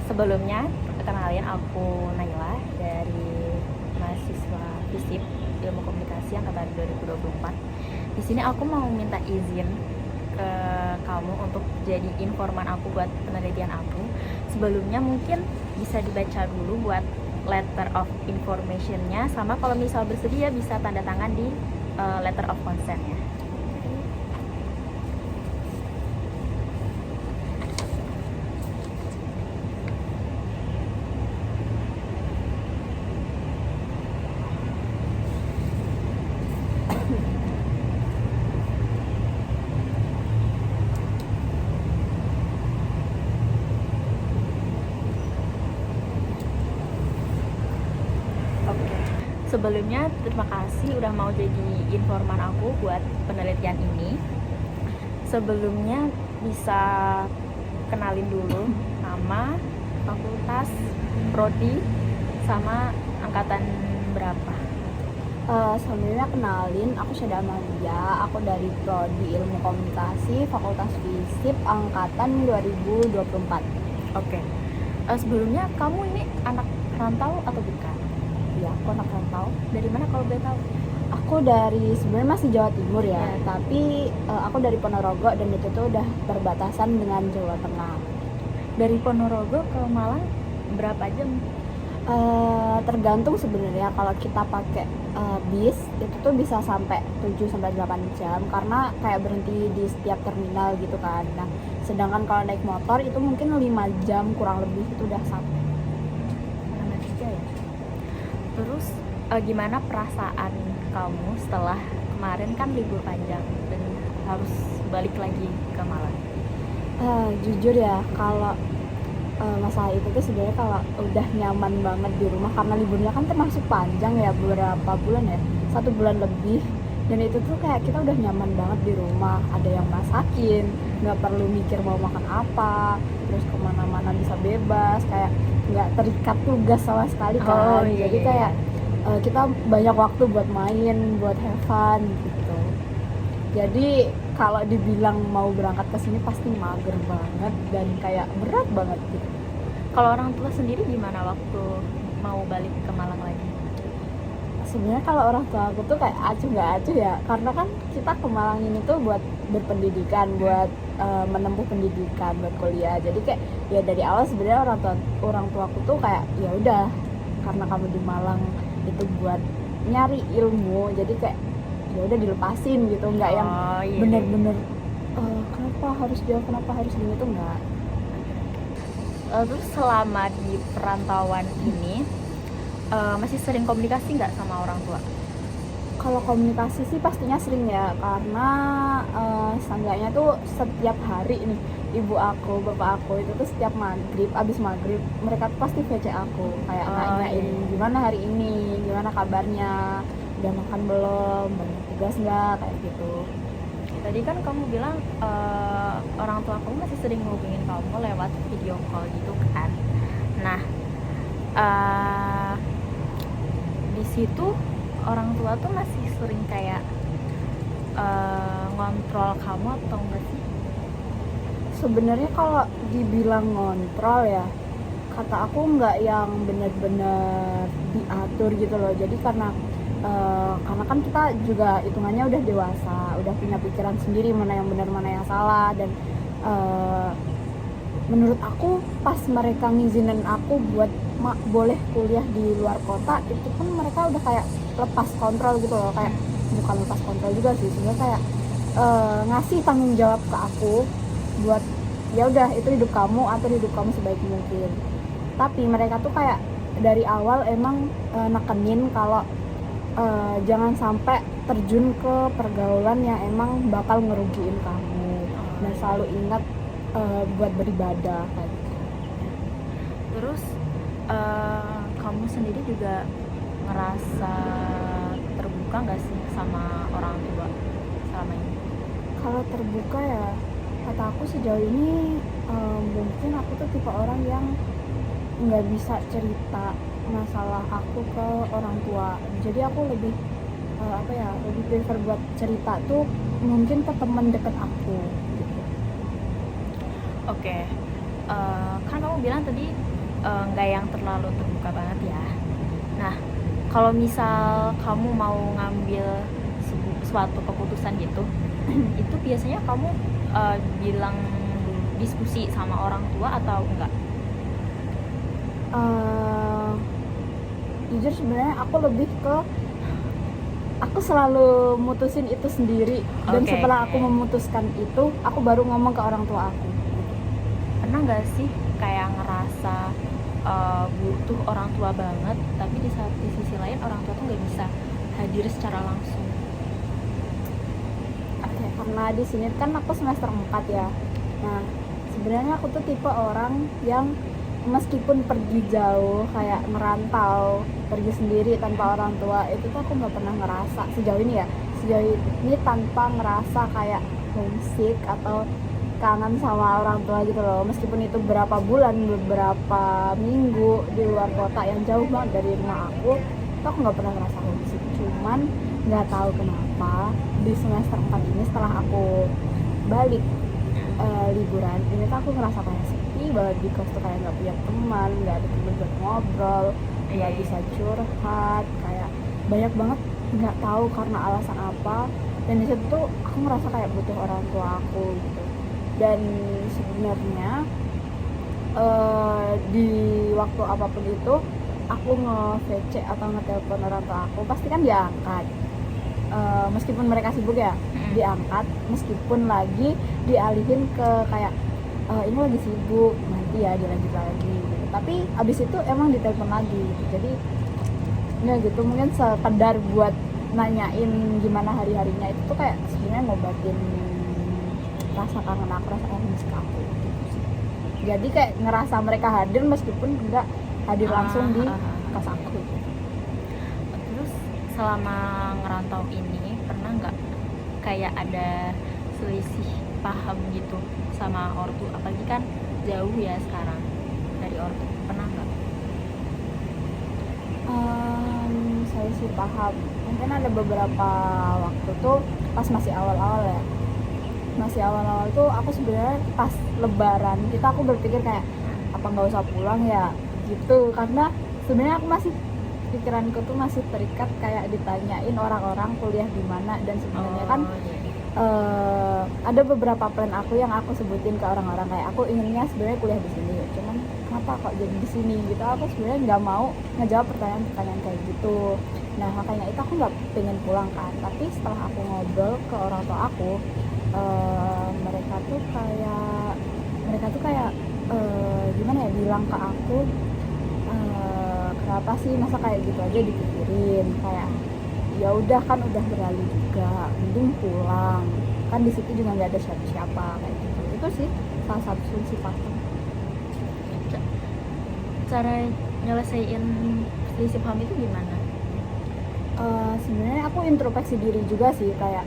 Sebelumnya kenalin, aku Naila dari mahasiswa FISIP Ilmu Komunikasi angkatan 2024. Di sini aku mau minta izin ke kamu untuk jadi informan aku buat penelitian aku. Sebelumnya mungkin bisa dibaca dulu buat letter of information-nya, sama kalau misal bersedia bisa tanda tangan di letter of consent-nya. Oke. Sebelumnya terima kasih udah mau jadi informan aku buat penelitian ini. Sebelumnya bisa kenalin dulu nama, fakultas, prodi, sama angkatan berapa. Sebelumnya kenalin, aku Syeda Amalia, aku dari Prodi Ilmu Komunikasi, Fakultas FISIP, Angkatan 2024. Oke. Sebelumnya kamu ini anak rantau atau bukan? Ya, aku anak rantau. Dari mana kalau boleh tahu? Aku dari, sebenarnya masih Jawa Timur ya, Ya. tapi aku dari Ponorogo dan itu tuh udah perbatasan dengan Jawa Tengah. Dari Ponorogo ke Malang berapa jam? Tergantung sebenarnya, kalau kita pakai bis itu tuh bisa sampai 7-8 jam karena kayak berhenti di setiap terminal gitu kan. Nah, sedangkan kalau naik motor itu mungkin 5 jam kurang lebih itu udah sampai. Mana tiga ya? Terus gimana perasaan kamu setelah kemarin kan libur panjang dan harus balik lagi ke Malang? Jujur ya, kalau masalah itu tuh sebenarnya kalau udah nyaman banget di rumah karena liburnya kan termasuk panjang ya, beberapa bulan ya, 1 bulan lebih, dan itu tuh kayak kita udah nyaman banget di rumah, ada yang masakin, nggak perlu mikir mau makan apa, terus kemana-mana bisa bebas, kayak nggak terikat tugas sama sekali kan. Iya. Jadi kayak kita banyak waktu buat main, buat have fun gitu. Jadi kalau dibilang mau berangkat ke sini pasti mager banget dan kayak berat banget gitu. Kalau orang tua sendiri gimana waktu mau balik ke Malang lagi? Sebenarnya kalau orang tua aku tuh kayak acuh nggak acuh ya, karena kan kita ke Malang ini tuh buat berpendidikan, buat menempuh pendidikan, buat kuliah. Jadi kayak ya dari awal sebenarnya orang tua aku tuh kayak ya udah, karena kamu di Malang itu buat nyari ilmu, jadi kayak ya udah dilepasin gitu, nggak yang iya. bener-bener kenapa harus jauh, kenapa harus gini tuh nggak. Terus selama di perantauan ini masih sering komunikasi nggak sama orang tua? Kalau komunikasi sih pastinya sering ya, karena seenggaknya tuh setiap hari nih ibu aku, bapak aku itu tuh setiap abis maghrib mereka tuh pasti VC aku, kayak nanyain gimana hari ini, gimana kabarnya, udah makan belum, banyak tugas nggak, kayak gitu. Tadi kan kamu bilang orang tua kamu masih sering ngubungin kamu lewat video call gitu kan. Nah, di situ orang tua tuh masih sering kayak ngontrol kamu atau enggak sih? Sebenarnya kalau dibilang ngontrol ya, kata aku nggak yang benar-benar diatur gitu loh. Jadi karena kan kita juga hitungannya udah dewasa, udah punya pikiran sendiri mana yang benar mana yang salah, dan menurut aku pas mereka ngizinin aku buat boleh kuliah di luar kota, itu pun mereka udah kayak lepas kontrol gitu loh, kayak bukan lepas kontrol juga sih sebenarnya, kayak ngasih tanggung jawab ke aku buat ya udah itu hidup kamu, atur hidup kamu sebaik mungkin. Tapi mereka tuh kayak dari awal emang nekenin kalau jangan sampai terjun ke pergaulan yang emang bakal ngerugiin kamu, dan selalu ingat buat beribadah kayak gitu. Terus kamu sendiri juga ngerasa terbuka nggak sih sama orang tua selama ini? Kalau terbuka ya, kata aku sejauh ini mungkin aku tuh tipe orang yang nggak bisa cerita masalah aku ke orang tua. Jadi aku lebih lebih prefer buat cerita tuh mungkin ke teman deket aku gitu. Oke. kan kamu bilang tadi nggak yang terlalu terbuka banget ya. Nah, kalau misal kamu mau ngambil suatu keputusan gitu, itu biasanya kamu bilang diskusi sama orang tua atau enggak? Jujur sebenarnya aku lebih ke aku selalu mutusin itu sendiri, dan Oke, setelah aku oke. memutuskan itu aku baru ngomong ke orang tua aku. Pernah nggak sih kayak ngerasa butuh orang tua banget, tapi di sisi lain orang tua tuh nggak bisa hadir secara langsung? Oke, karena di sini kan aku semester 4 ya. Nah, sebenarnya aku tuh tipe orang yang meskipun pergi jauh kayak merantau, pergi sendiri tanpa orang tua, itu tuh aku nggak pernah ngerasa sejauh ini ya. Sejauh ini tanpa ngerasa kayak homesick atau kangen sama orang tua gitu loh. Meskipun itu berapa bulan, beberapa minggu di luar kota yang jauh banget dari rumah aku, itu aku nggak pernah ngerasa homesick. Cuman nggak tahu kenapa di semester 4 ini setelah aku balik liburan ini tuh aku ngerasa kayak sepi banget di kos tuh, kayak nggak punya teman, nggak ada teman buat ngobrol, nggak Iya. bisa curhat, kayak banyak banget nggak tahu karena alasan apa. Dan di situ tuh aku ngerasa kayak butuh orang tua aku gitu. Dan sebenarnya di waktu apapun itu aku nge-VC atau nge-telepon orang tua aku pasti kan diangkat. Meskipun mereka sibuk ya diangkat, meskipun lagi dialihin ke kayak ini lagi sibuk, nanti ya dilanjut lagi gitu. Tapi abis itu emang ditelepon lagi gitu. Jadi nggak gitu, mungkin sekedar buat nanyain gimana hari-harinya, itu tuh kayak sebenarnya ngobatin rasa kangen aku, rasa kangen aku gitu sih. Jadi kayak ngerasa mereka hadir meskipun nggak hadir langsung di kos aku. Terus selama ngerantau ini pernah nggak kayak ada selisih paham gitu sama ortu, apalagi kan jauh ya sekarang dari ortu, pernah nggak? Saya sih paham, mungkin ada beberapa waktu tuh pas masih awal-awal ya, masih awal-awal tuh aku sebenarnya pas lebaran kita aku berpikir kayak apa nggak usah pulang ya gitu, karena sebenarnya aku masih, pikiranku tuh masih terikat kayak ditanyain orang-orang kuliah di mana. Dan sebenarnya kan ada beberapa plan aku yang aku sebutin ke orang-orang, kayak aku inginnya sebenarnya kuliah di sini, cuman kenapa kok jadi di sini gitu. Aku sebenarnya nggak mau ngejawab pertanyaan-pertanyaan kayak gitu. Nah makanya itu aku nggak pengen pulang kan. Tapi setelah aku ngobrol ke orang tua aku, mereka tuh kayak gimana ya, bilang ke aku, kenapa sih masa kayak gitu aja dipikirin, kayak ya udah kan udah berlalu juga, mending pulang, kan di situ juga nggak ada siapa-siapa kayak gitu. Itu sih salah satu solusi faktor. Cara nyelesain selisih paham itu gimana? Sebenarnya aku introspeksi diri juga sih, kayak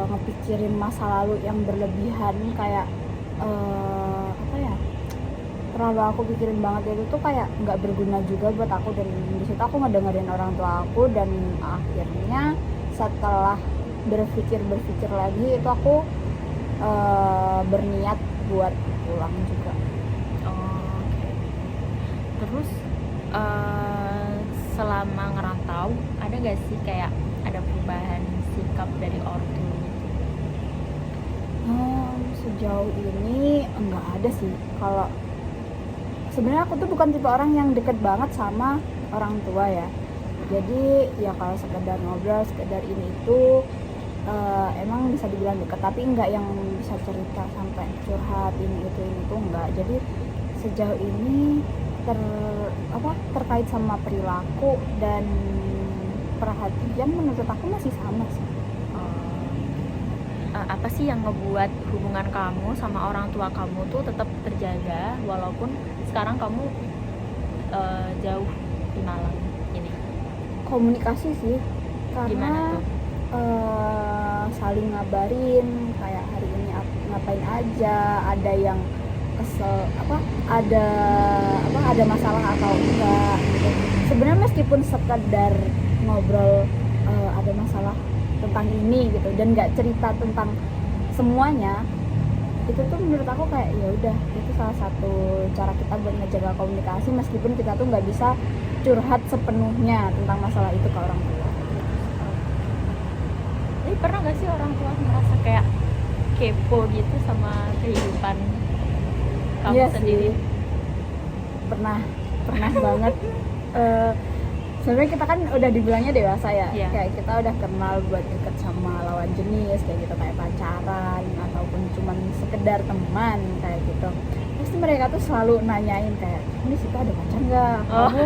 ngepikirin masa lalu yang berlebihan, kayak apa ya, terlalu aku pikirin banget itu tuh kayak nggak berguna juga buat aku. Dan di situ aku ngedengerin orang tua aku, dan akhirnya setelah berpikir lagi itu aku berniat buat pulang juga. Oke. Terus selama ngerantau ada gak sih kayak ada perubahan sikap dari ortu gitu? Sejauh ini enggak ada sih. Kalau sebenarnya aku tuh bukan tipe orang yang deket banget sama orang tua ya. Jadi ya kalau sekedar ngobrol, sekedar ini itu emang bisa dibilang deket, tapi enggak yang bisa cerita sampai curhat ini itu enggak. Jadi sejauh ini terkait sama perilaku dan perhatian menurut aku masih sama sih. Apa sih yang ngebuat hubungan kamu sama orang tua kamu tuh tetap terjaga walaupun sekarang kamu jauh di Malang ini? Komunikasi sih, Gimana karena tuh? saling ngabarin kayak hari ini ngapain aja, ada yang kesel ada masalah atau enggak gitu. Sebenarnya meskipun sekedar ngobrol ada masalah tentang ini gitu dan nggak cerita tentang semuanya, itu tuh menurut aku kayak ya udah, itu salah satu cara kita buat ngejaga komunikasi meskipun kita tuh nggak bisa curhat sepenuhnya tentang masalah itu ke orang tua. Tapi pernah gak sih orang tua merasa kayak kepo gitu sama kehidupan kamu Iya sendiri? sih, pernah banget. Sebenarnya kita kan udah dibilangnya dewasa ya, Iya. kayak kita udah kenal buat deket sama lawan jenis kayak gitu, kayak pacaran ataupun cuman sekedar teman kayak gitu. Pasti mereka tuh selalu nanyain kayak, ini Sita ada pacar nggak? Kamu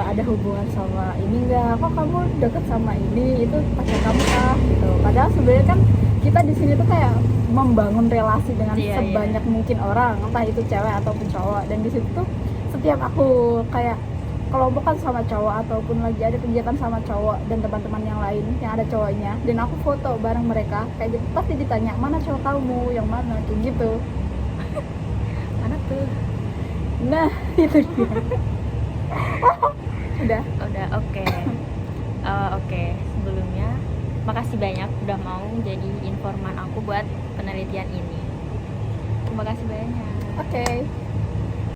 ada hubungan sama ini nggak? Kok kamu deket sama ini? Itu pacar kamu kah? Gitu. Padahal sebenarnya kan kita di sini tuh kayak membangun relasi dengan Iya, sebanyak mungkin orang, entah itu cewek ataupun cowok. Dan di situ tuh setiap aku kayak kelompokan sama cowok ataupun lagi ada kegiatan sama cowok dan teman-teman yang lain yang ada cowoknya dan aku foto bareng mereka kayak gitu, pasti ditanya mana cowok kamu, yang mana, kayak gitu. Mana tuh? Nah itu dia. Udah. Oke. Oke, sebelumnya makasih banyak udah mau jadi informan aku buat penelitian ini. Terima kasih banyak. Oke.